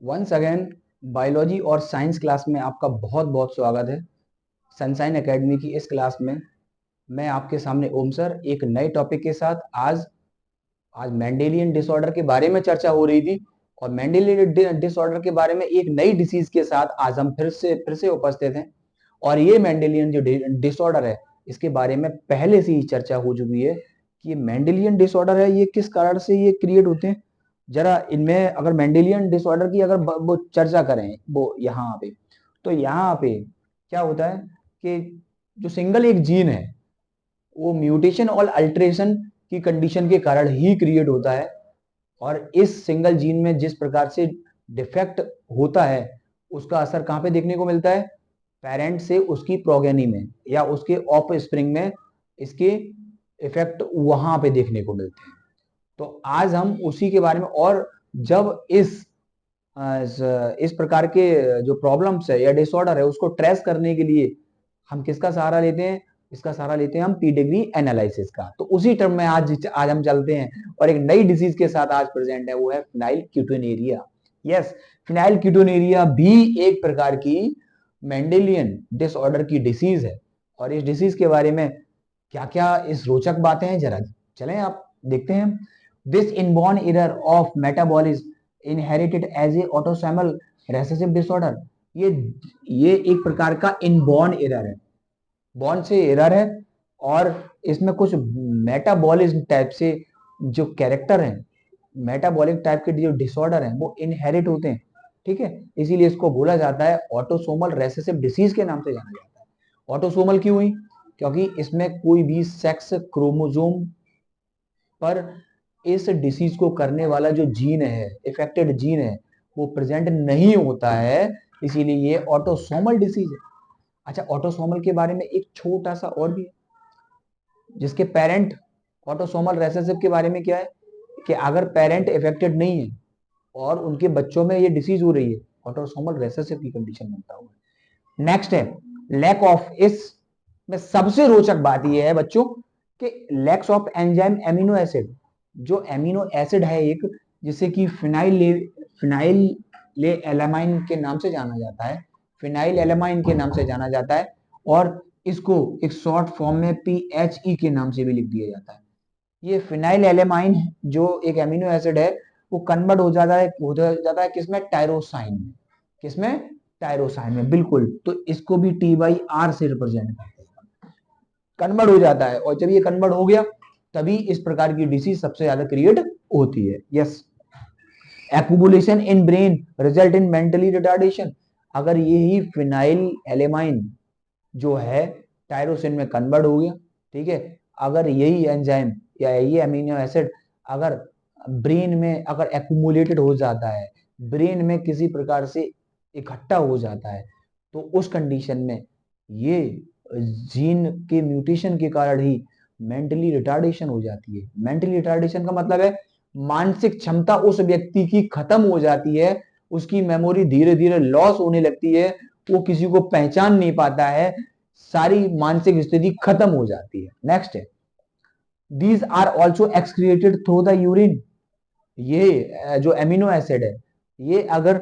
Once again biology और science class में आपका बहुत बहुत स्वागत है। सनशाइन एकेडमी की इस क्लास में मैं आपके सामने ओम सर एक नए टॉपिक के साथ आज आज मेंडेलियन डिसऑर्डर के बारे में चर्चा हो रही थी और मेंडेलियन डिसऑर्डर के बारे में एक नई डिसीज के साथ आज हम फिर से उपस्थित हैं। और ये मेंडेलियन जो डिसऑर्डर है इसके बारे में पहले से ही चर्चा हो चुकी है कि ये मेंडेलियन डिसऑर्डर है, ये किस कारण से ये क्रिएट होते हैं। जरा इनमें अगर मेंडेलियन डिसऑर्डर की अगर वो चर्चा करें वो यहाँ पे, तो यहाँ पे क्या होता है कि जो सिंगल एक जीन है वो म्यूटेशन और अल्टरेशन की कंडीशन के कारण ही क्रिएट होता है। और इस सिंगल जीन में जिस प्रकार से डिफेक्ट होता है उसका असर कहाँ पे देखने को मिलता है, पेरेंट से उसकी प्रोगेनी में या उसके ऑफ स्प्रिंग में इसके इफेक्ट वहां पे देखने को मिलते हैं। तो आज हम उसी के बारे में, और जब इस प्रकार के जो प्रॉब्लम्स है या डिसऑर्डर है उसको ट्रेस करने के लिए हम किसका सहारा लेते हैं, इसका सहारा लेते हैं हम पीडिग्री एनालिसिस का। तो उसी टर्म में आज हम चलते हैं और एक नई डिजीज के साथ आज प्रेजेंट है, वो है phenyl ketonuria. Yes, phenyl ketonuria भी एक प्रकार की मेंडेलियन डिसऑर्डर की डिसीज है। और इस डिसीज के बारे में क्या क्या इस रोचक बातें हैं, जरा चलें आप देखते हैं। This inborn error of metabolism inherited as a autosomal recessive disorder. ये एक प्रकार का इनबॉर्न एरर है, बॉर्न से एरर है। और इसमें कुछ मेटाबॉलिज्म टाइप से जो कैरेक्टर हैं, मेटाबॉलिक टाइप के जो डिसऑर्डर हैं वो इनहेरिट होते हैं। ठीक है, इसीलिए इसको बोला जाता है ऑटोसोमल रेसेसिव डिसीज के नाम से जाना जाता है। ऑटोसोमल क्यों हुई? क्योंकि इसमें कोई भी सेक्स क्रोमोसोम पर इस डिसीज को करने वाला जो जीन है, इफेक्टेड जीन है, वो प्रेजेंट नहीं होता है, इसीलिए ये ऑटोसोमल डिसीज है। अच्छा, ऑटोसोमल के बारे में एक छोटा सा और भी है, जिसके पेरेंट ऑटोसोमल रेसेसिव के बारे में क्या है कि अगर पेरेंट इफेक्टेड नहीं है और उनके बच्चों में ये डिसीज हो रही है, ऑटोसोमल रेसेसिव की कंडीशन बनता हुआ है। नेक्स्ट है लैक ऑफ, इसमें सबसे रोचक बात यह है बच्चों कि lakhs of enzyme amino acid. जो एमिनो एसिड है एक, जिसे कि फिनाइल ले एलामाइन के नाम से जाना जाता है, फिनाइल एलामाइन के नाम से जाना जाता है। और इसको एक शॉर्ट फॉर्म में PHE के नाम से भी लिख दिया जाता है। ये फिनाइल एलामाइन जो एक एमिनो एसिड है वो कन्वर्ट हो जाता है किसमें, टायरोसाइन में। किसमें? टायरोसाइन में, बिल्कुल। तो इसको भी T/R से रिप्रेजेंट करते हैं, कन्वर्ट हो जाता है। और जब ये कन्वर्ट हो गया तभी इस प्रकार की डिसीज सबसे ज्यादा क्रिएट होती है। Yes, accumulation in brain result in mentally retardation. अगर यही फिनाइल एलेमाइन जो है टायरोसिन में कन्वर्ट हो गया, ठीक है, अगर यही एंजाइम या ये अमीनो एसिड अगर ब्रेन में अगर एक्युमुलेटेड हो जाता है, ब्रेन में किसी प्रकार से इकट्ठा हो जाता है, तो उस कंडीशन में ये जीन के म्यूटेशन के कारण ही मेंटली रिटार्डेशन हो जाती है। मेंटली रिटार्डेशन का मतलब है मानसिक क्षमता उस व्यक्ति की खत्म हो जाती है, उसकी मेमोरी धीरे धीरे लॉस होने लगती है, वो किसी को पहचान नहीं पाता है, सारी मानसिक स्थिति खत्म हो जाती है। नेक्स्ट है, these are also excreted through the urine. ये जो एमिनो एसिड है ये अगर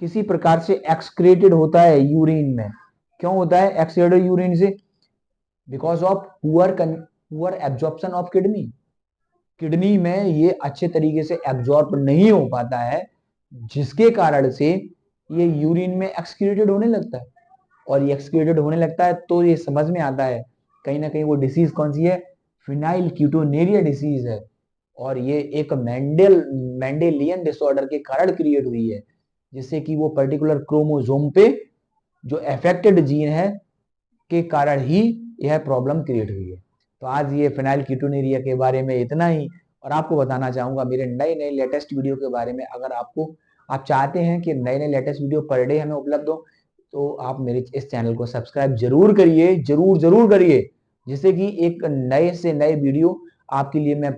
किसी प्रकार से एक्सक्रिएटेड होता है यूरिन में, क्यों होता है एक्सक्रिएटेड यूरिन से? Because of poor absorption of kidney. Kidney में ये अच्छे तरीके से एब्जॉर्ब नहीं हो पाता है, जिसके कारण से ये यूरिन में एक्सक्रीटेड होने लगता है। और ये एक्सक्रीटेड होने लगता है तो ये समझ में आता है कहीं ना कहीं वो डिसीज कौन सी है, फिनाइल कीटोनेरिया डिसीज है। और ये एक मेंडेलियन डिसऑर्डर के कारण क्रिएट हुई है, जिससे कि वो पर्टिकुलर क्रोमोसोम पे जो अफेक्टेड जीन है के कारण ही यह प्रॉब्लम क्रिएट हुई है। तो आज ये फिनाइल कीटोनेरिया के बारे में इतना ही। और आपको बताना चाहूंगा मेरे नए नए लेटेस्ट वीडियो के बारे में। अगर आप चाहते हैं कि नए नए लेटेस्ट वीडियो पर डे हमें उपलब्ध हो, तो आप मेरे इस चैनल को सब्सक्राइब जरूर करिए, जरूर जरूर करिए, जिससे कि एक नए से नए वीडियो आपके लिए मैं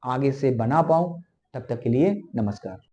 आगे से बना पाऊं। तब तक के लिए नमस्कार।